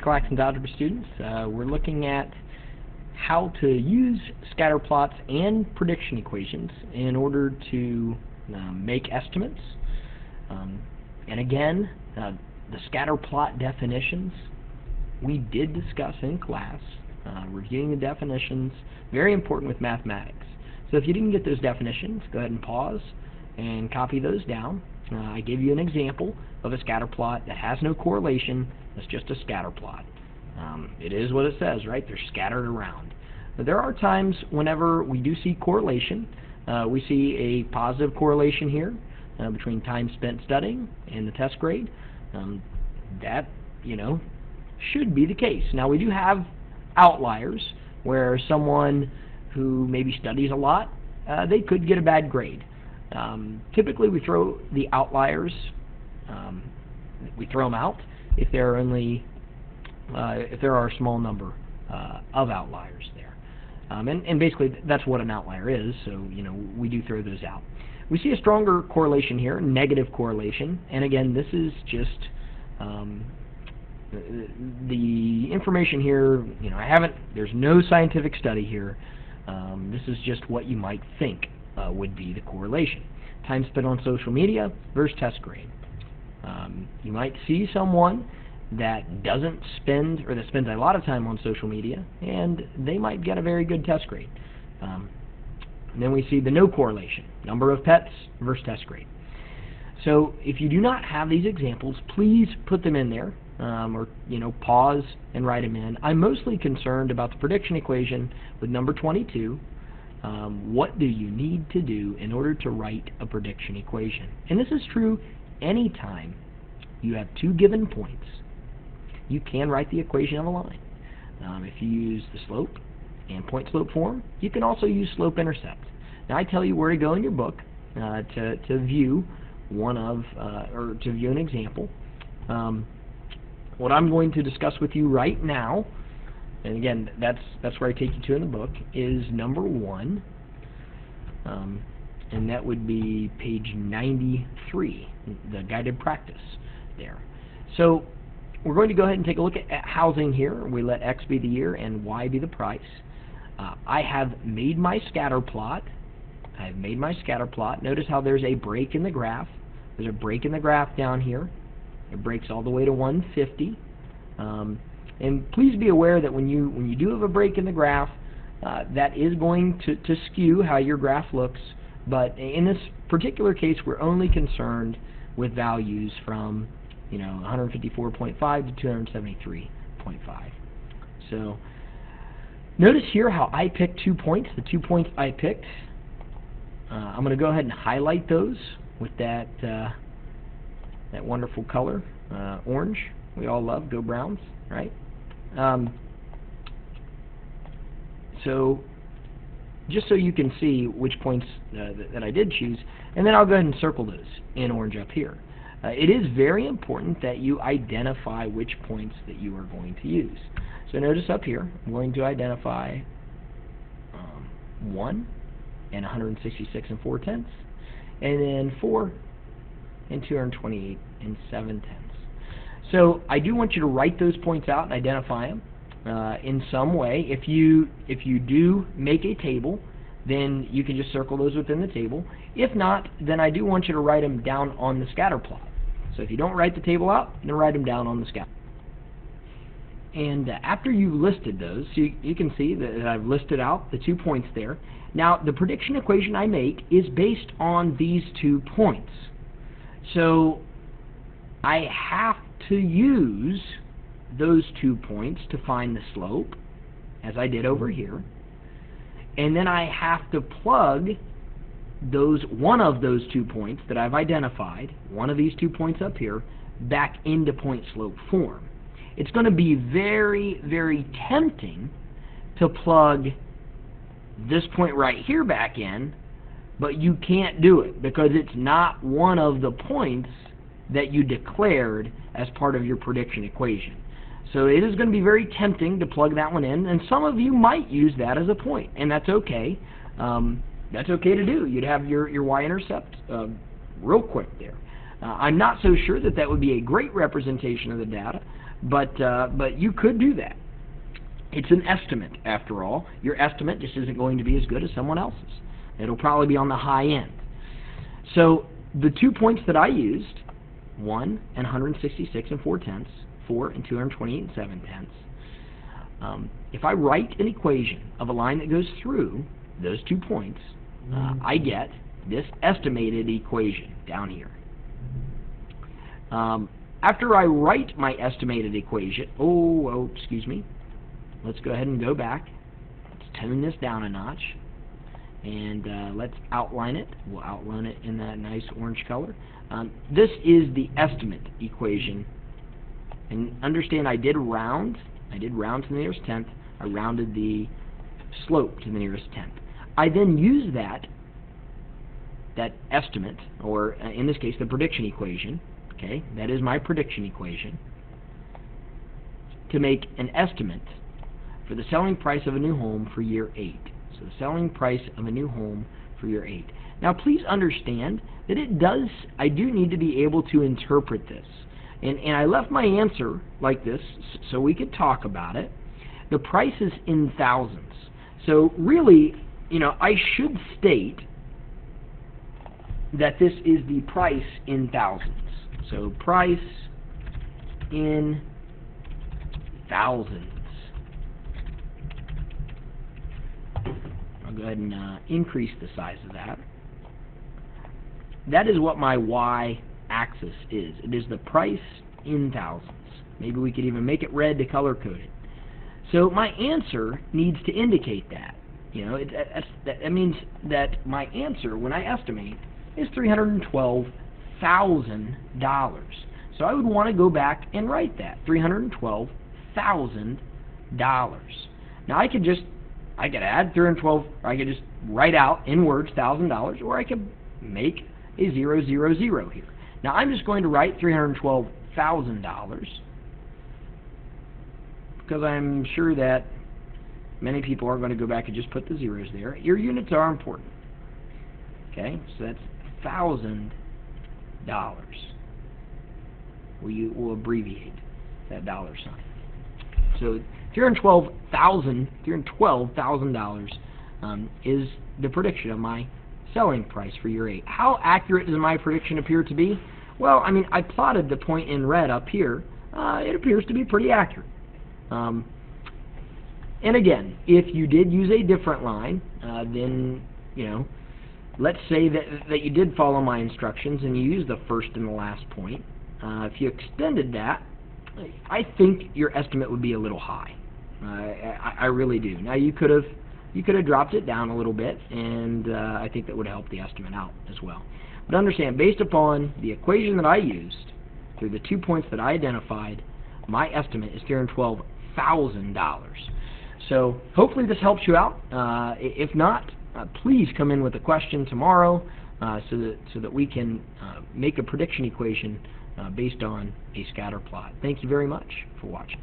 class and algebra students. We're looking at how to use scatter plots and prediction equations in order to make estimates. And again, the scatter plot definitions we did discuss in class. Reviewing the definitions, very important with mathematics. So if you didn't get those definitions, go ahead and pause and copy those down. I gave you an example of a scatter plot that has no correlation. It's just a scatter plot. It is what it says, right? They're scattered around. But there are times whenever we do see correlation. We see a positive correlation here between time spent studying and the test grade. That, should be the case. Now, we do have outliers where someone who maybe studies a lot, they could get a bad grade. Typically, we throw the outliers, we throw them out if there are only if there are a small number of outliers there. And basically, that's what an outlier is, so we do throw those out. We see a stronger correlation here, negative correlation, and again, this is just the information here. There's no scientific study here. This is just what you might think would be the correlation. Time spent on social media versus test grade. You might see someone that doesn't spend, or that spends a lot of time on social media, and they might get a very good test grade. And then we see the no correlation, number of pets versus test grade. So if you do not have these examples, please put them in there, or pause and write them in. I'm mostly concerned about the prediction equation with number 22. What do you need to do in order to write a prediction equation? And this is true anytime you have two given points. You can write the equation of a line. If you use the slope and point slope form, you can also use slope intercept. Now I tell you where to go in your book to view or to view an example. What I'm going to discuss with you right now, and again, that's where I take you to in the book, is number 1, and that would be page 93, the guided practice there. So we're going to go ahead and take a look at housing here. We let X be the year and Y be the price. I have made my scatter plot. Notice how there's a break in the graph. There's a break in the graph down here. It breaks all the way to 150. And please be aware that when you do have a break in the graph, that is going to skew how your graph looks. But in this particular case, we're only concerned with values from 154.5 to 273.5. So notice here how I picked 2 points. The 2 points I picked, I'm going to go ahead and highlight those with that wonderful color, orange. We all love, go Browns, right? So just so you can see which points that I did choose, and then I'll go ahead and circle those in orange up here. It is very important that you identify which points that you are going to use. So notice up here, I'm going to identify 1 and 166 and 4/10, and then 4 and 228 and 7/10. So I do want you to write those points out and identify them in some way. If you do make a table, then you can just circle those within the table. If not, then I do want you to write them down on the scatter plot. So if you don't write the table out, then write them down on the scatter. And after you've listed those, you can see that I've listed out the 2 points there. Now, the prediction equation I make is based on these 2 points. So I have to use those 2 points to find the slope, as I did over here. And then I have to plug one of those 2 points that I've identified, one of these 2 points up here, back into point slope form. It's going to be very, very tempting to plug this point right here back in, but you can't do it because it's not one of the points that you declared as part of your prediction equation. So it is going to be very tempting to plug that one in, and some of you might use that as a point, and that's okay. That's okay to do. You'd have your y-intercept real quick there. I'm not so sure that that would be a great representation of the data, but you could do that. It's an estimate, after all. Your estimate just isn't going to be as good as someone else's. It'll probably be on the high end. So the 2 points that I used, 1 and 166 and 4/10, 4 and 228 and 7/10. If I write an equation of a line that goes through those 2 points, I get this estimated equation down here. After I write my estimated equation, excuse me, let's go ahead and go back. Let's tone this down a notch, and let's outline it. We'll outline it in that nice orange color. This is the estimate equation, and understand I did round. I did round to the nearest tenth. I rounded the slope to the nearest tenth. I then use that estimate, or in this case the prediction equation, okay, that is my prediction equation, to make an estimate for the selling price of a new home for year 8. So the selling price of a new home for year 8. Now please understand that I do need to be able to interpret this. And I left my answer like this so we could talk about it. The price is in thousands. So really, I should state that this is the price in thousands. So price in thousands. I'll go ahead and increase the size of that. That is what my y-axis is. It is the price in thousands. Maybe we could even make it red to color code it. So my answer needs to indicate that. That means that my answer, when I estimate, is $312,000. So I would want to go back and write that, $312,000. Now I could add 312, or I could just write out in words $1,000, or I could make a 000 here. Now I'm just going to write $312,000 because I'm sure that many people are going to go back and just put the zeros there. Your units are important. Okay, so that's $1,000. We'll abbreviate that dollar sign. So $312,000 is the prediction of my selling price for year 8. How accurate does my prediction appear to be? Well, I plotted the point in red up here. It appears to be pretty accurate. And again, if you did use a different line, then, let's say that you did follow my instructions and you used the first and the last point. If you extended that, I think your estimate would be a little high. I really do. Now you could have dropped it down a little bit, and I think that would help the estimate out as well. But understand, based upon the equation that I used, through the 2 points that I identified, my estimate is $312,000. So hopefully this helps you out. If not, please come in with a question tomorrow so that we can make a prediction equation based on a scatter plot. Thank you very much for watching.